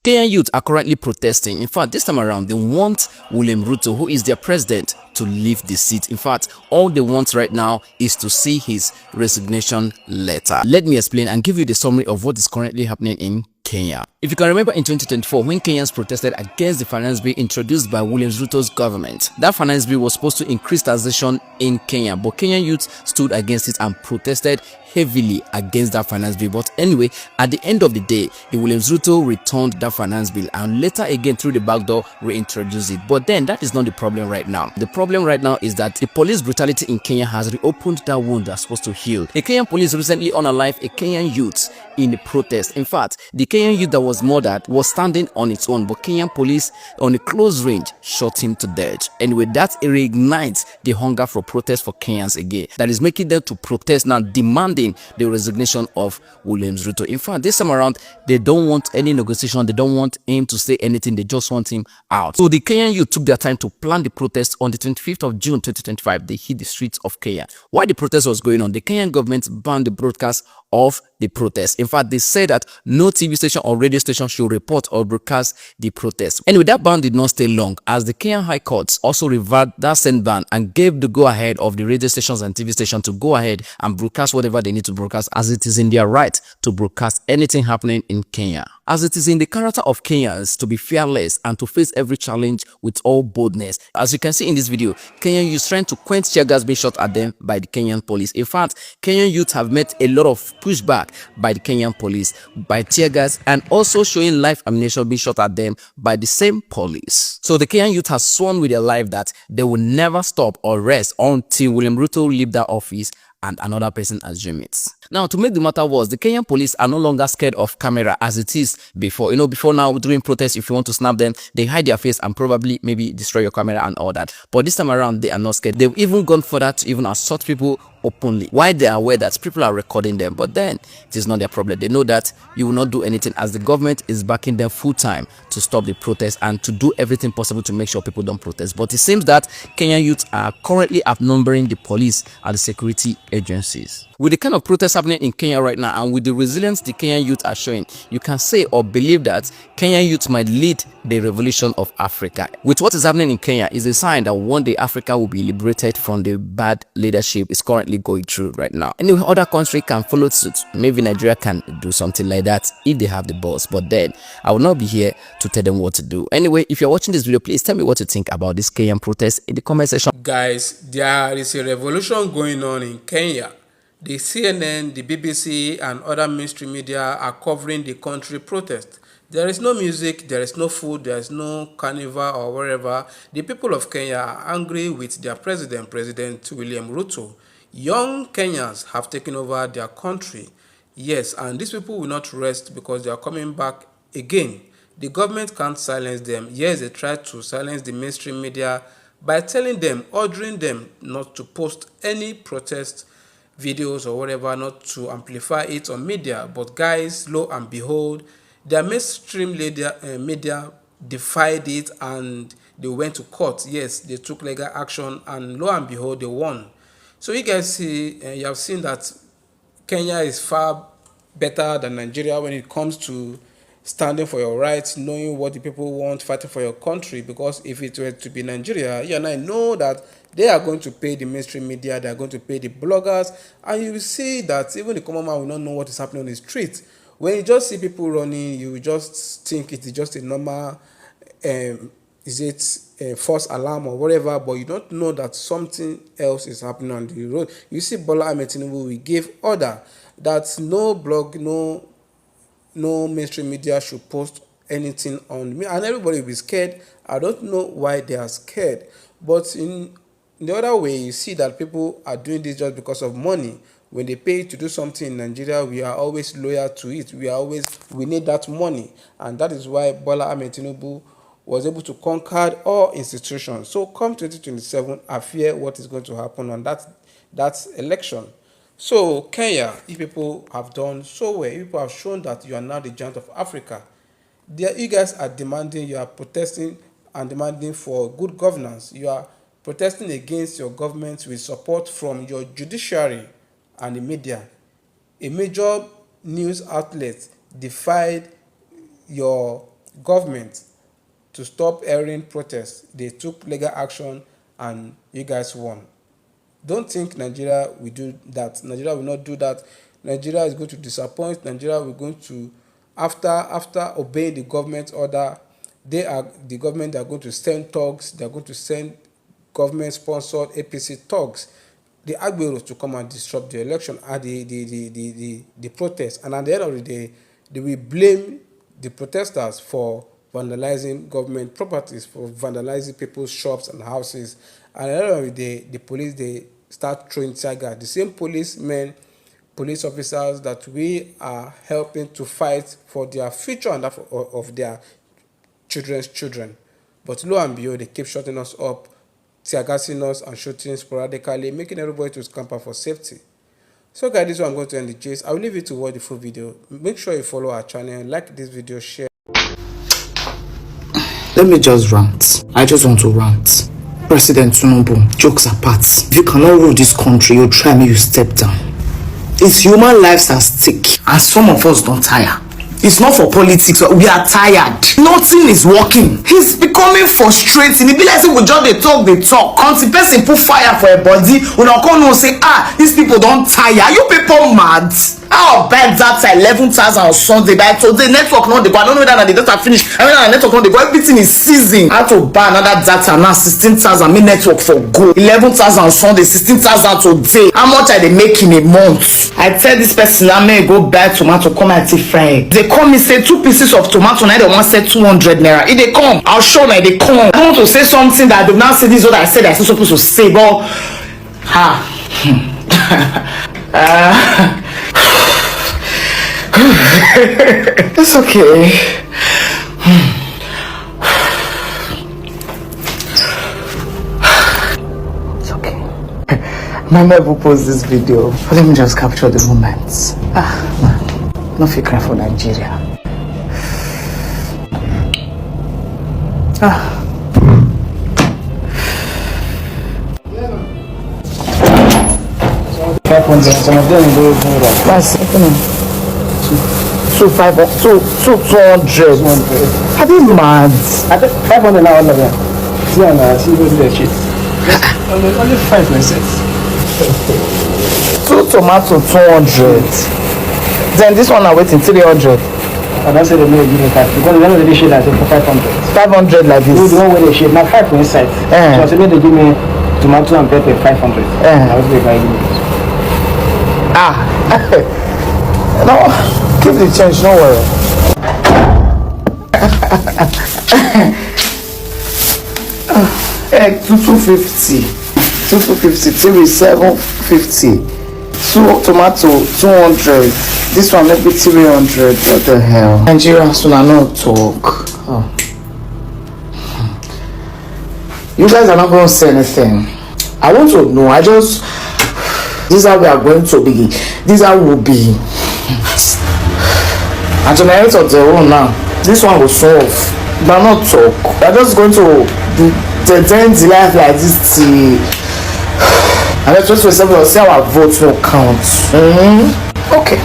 Kenyan youth are currently protesting. In fact, this time around, they want William Ruto, who is their president, to leave the seat. In fact, all they want right now is to see his resignation letter. Let me explain and give you the summary of what is currently happening in Kenya. If you can remember in 2024, when Kenyans protested against the finance bill introduced by William Ruto's government, that finance bill was supposed to increase taxation in Kenya, but Kenyan youth stood against it and protested heavily against that finance bill. But anyway, at the end of the day, the William Ruto returned that finance bill and later again through the back door reintroduced it. But then that is not the problem right now. The problem right now is that the police brutality in Kenya has reopened that wound that's supposed to heal. The Kenyan police recently unalived a Kenyan youth in the protest. In fact, the Kenyan youth that was murdered was standing on its own, but Kenyan police on a close range shot him to death. And with that, it reignites the hunger for protest for Kenyans again. That is making them to protest now, demanding the resignation of William Ruto. In fact, this time around, they don't want any negotiation. They don't want him to say anything. They just want him out. So the Kenyan youth took their time to plan the protest. On the 25th of June 2025, they hit the streets of Kenya. While the protest was going on, the Kenyan government banned the broadcast of the protest. In fact, they said that no TV station or radio station should report or broadcast the protest. Anyway, that ban did not stay long, as the Kenyan High Court also reversed that same ban and gave the go-ahead of the radio stations and TV stations to go ahead and broadcast whatever they need to broadcast, as it is in their right to broadcast anything happening in Kenya. As it is in the character of Kenyans to be fearless and to face every challenge with all boldness. As you can see in this video, Kenyan youth trying to quench tear gas being shot at them by the Kenyan police. In fact, Kenyan youth have met a lot of pushback by the Kenyan police, by tear gas, and also showing live ammunition being shot at them by the same police. So the Kenyan youth has sworn with their life that they will never stop or rest until William Ruto leave that office and another person assume it. Now, to make the matter worse, the Kenyan police are no longer scared of camera as it is before. You know, before now, during protests, if you want to snap them, they hide their face and probably maybe destroy your camera and all that. But this time around, they are not scared. They've even gone further to even assault people openly. Why? They are aware that people are recording them, but then it is not their problem. They know that you will not do anything, as the government is backing them full time to stop the protest and to do everything possible to make sure people don't protest. But it seems that Kenyan youth are currently outnumbering the police and the security agencies. With the kind of protests happening in Kenya right now, and with the resilience the Kenyan youth are showing, you can say or believe that Kenyan youth might lead the revolution of Africa. With what is happening in Kenya is a sign that one day Africa will be liberated from the bad leadership it's currently going through right now. Anyway, other countries can follow suit. Maybe Nigeria can do something like that if they have the balls, but then I will not be here to tell them what to do. Anyway, if you're watching this video, please tell me what you think about this Kenyan protest in the comment section. Guys, there is a revolution going on in Kenya. The CNN, the BBC, and other mainstream media are covering the country protest. There is no music, there is no food, there is no carnival or wherever. The people of Kenya are angry with their president, President William Ruto. Young Kenyans have taken over their country. Yes, and these people will not rest because they are coming back again. The government can't silence them. Yes, they tried to silence the mainstream media by telling them, ordering them not to post any protest videos or whatever, not to amplify it on media. But guys, lo and behold, their mainstream media defied it and they went to court. Yes, they took legal action and lo and behold, they won. So you guys see, you have seen that Kenya is far better than Nigeria when it comes to standing for your rights, knowing what the people want, fighting for your country. Because if it were to be Nigeria, you and I know that they are going to pay the mainstream media, they are going to pay the bloggers, and you will see that even the common man will not know what is happening on the street. When you just see people running, you will just think it is just a normal, is it a false alarm or whatever, but you don't know that something else is happening on the road. You see Bola Ahmed Tinubu will give order that no blog, no mainstream media should post anything on me, and everybody will be scared. I don't know why they are scared, but in the other way, you see that people are doing this just because of money. When they pay to do something in Nigeria, we are always loyal to it. We need that money, and that is why Bola Ahmed Tinubu was able to conquer all institutions. So come 2027, I fear what is going to happen on that election. So Kenya, if people have done so well, if people have shown that you are now the giant of Africa, you guys are demanding, you are protesting and demanding for good governance. You are protesting against your government with support from your judiciary and the media. A major news outlet defied your government to stop airing protests. They took legal action and you guys won. Don't think Nigeria will do that. Nigeria will not do that. Nigeria is going to disappoint. Nigeria will going to, after obeying the government order, the government are going to send thugs. They are going to send government-sponsored APC thugs, the Agberos, to come and disrupt the election and the protest. And at the end of the day, they will blame the protesters for vandalizing government properties, for vandalizing people's shops and houses. And at the end of the day, the police, they start throwing tear gas. The same policemen, police officers that we are helping to fight for their future and that of their children's children. But lo and behold, they keep shutting us up, tear gassing us and shooting sporadically, making everybody to scamper for safety. So guys, this is where I'm going to end the chase. I will leave you to watch the full video. Make sure you follow our channel, like this video, share. Let me just rant. I just want to rant. President Tinubu, jokes apart. If you cannot rule this country, you try me, you step down. It's human lives at stake, and some of us don't tire. It's not for politics, we are tired. Nothing is working. He's becoming frustrating. It be like we just they talk. Until person put fire for a body, we don't come and say, these people don't tire. You people mad? I'll bet that 11,000 on Sunday. By today, network not the go. I don't know whether the data finish. I mean, the network not the go. Everything is seizing. I have to buy another data now. 16,000. Me network for go. 11,000 on Sunday. 16,000 today. How much are they making a month? I tell this person, I may go buy tomato, come and take fry. They come and say 2 pieces of tomato. Now they want to say 200 naira. If they come, I'll show them they come. I want to say something that they now say this is what I said. I'm supposed to say, but it's okay. It's okay. Mama will post this video. But let me just capture the moments. Man. No fear cry for Nigeria. Some of them go that's happening. 200. Are they mad? 500 now, all of them. See where the shit. Only 5 cents. 2 tomato 200. Then this one are waiting 300. I don't say they may give me 5 because the one they shade I take for 500. 500 like this. The one where they shade now 5 inside. So I say they give me tomato and pepper 500. I was going to buy it. No, keep the change, no worry. 250, 750. 2 tomato 200. This one maybe 300. What the hell? Nigeria soon I no talk. You guys are not going to say anything. I want to know. This is how we are going to be. This is how we will be. And generate of the own now. This one will solve. But not talk. We are just going to end the life like this till. And let's just say our votes will count. Okay.